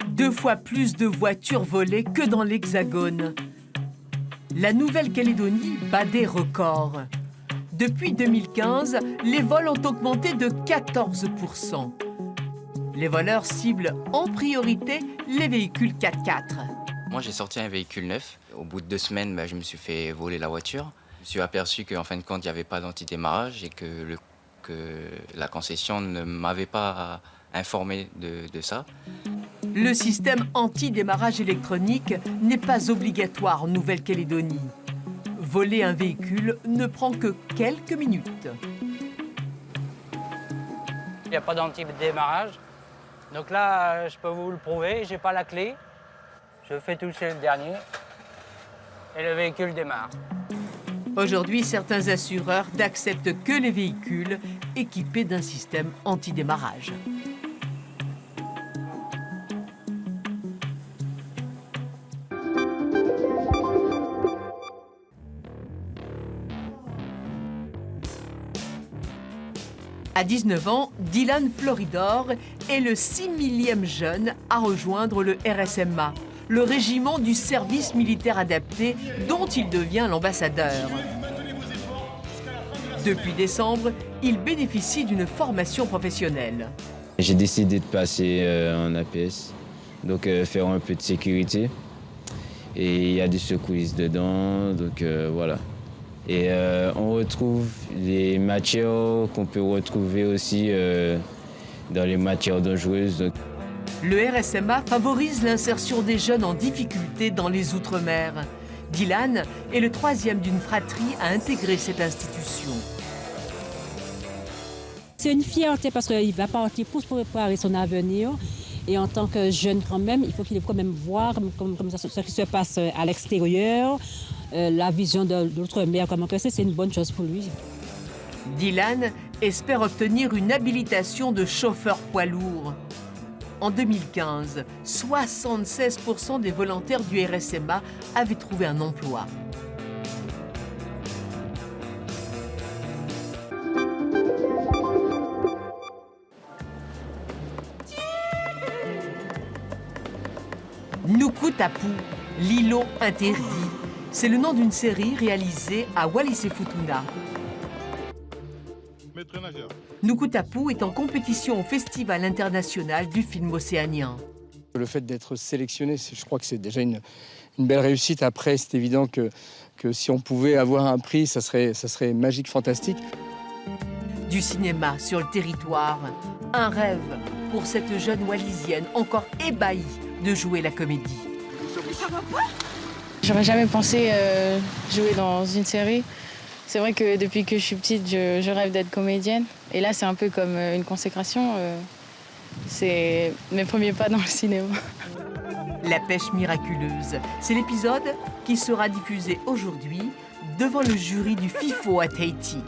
2 fois plus de voitures volées que dans l'Hexagone. La Nouvelle-Calédonie bat des records. Depuis 2015, les vols ont augmenté de 14%. Les voleurs ciblent en priorité les véhicules 4x4. Moi, j'ai sorti un véhicule neuf. Au bout de 2 semaines, je me suis fait voler la voiture. Je me suis aperçu qu'en fin de compte, il n'y avait pas d'antidémarrage et que la concession ne m'avait pas informé de ça. Le système anti-démarrage électronique n'est pas obligatoire en Nouvelle-Calédonie. Voler un véhicule ne prend que quelques minutes. Il n'y a pas d'anti-démarrage. Donc là, je peux vous le prouver, j'ai pas la clé. Je fais toucher le dernier et le véhicule démarre. Aujourd'hui, certains assureurs n'acceptent que les véhicules équipés d'un système anti-démarrage. À 19 ans, Dylan Floridor est le 6 millième jeune à rejoindre le RSMA, le régiment du service militaire adapté dont il devient l'ambassadeur. Depuis décembre, il bénéficie d'une formation professionnelle. J'ai décidé de passer en APS, donc faire un peu de sécurité. Et il y a des secouristes dedans, donc voilà. Et on retrouve les matières qu'on peut retrouver aussi dans les matières dangereuses. Le RSMA favorise l'insertion des jeunes en difficulté dans les Outre-mer. Dylan est le 3e d'une fratrie à intégrer cette institution. C'est une fierté parce qu'il va partir pour se préparer son avenir. Et en tant que jeune quand même, il faut qu'il quand même voir comme ça, ce qui se passe à l'extérieur, la vision de l'outre-mer, comment que c'est une bonne chose pour lui. Dylan espère obtenir une habilitation de chauffeur poids lourd. En 2015, 76% des volontaires du RSMA avaient trouvé un emploi. Nukutapu, l'îlot interdit. C'est le nom d'une série réalisée à Wallis-et-Futuna. Nukutapu est en compétition au Festival international du film océanien. Le fait d'être sélectionné, je crois que c'est déjà une belle réussite. Après, c'est évident que si on pouvait avoir un prix, ça serait magique, fantastique. Du cinéma sur le territoire, un rêve pour cette jeune wallisienne encore ébahie de jouer la comédie. Ça va pas ? J'aurais jamais pensé jouer dans une série. C'est vrai que depuis que je suis petite, je rêve d'être comédienne. Et là, c'est un peu comme une consécration. C'est mes premiers pas dans le cinéma. La pêche miraculeuse, c'est l'épisode qui sera diffusé aujourd'hui devant le jury du FIFO à Tahiti.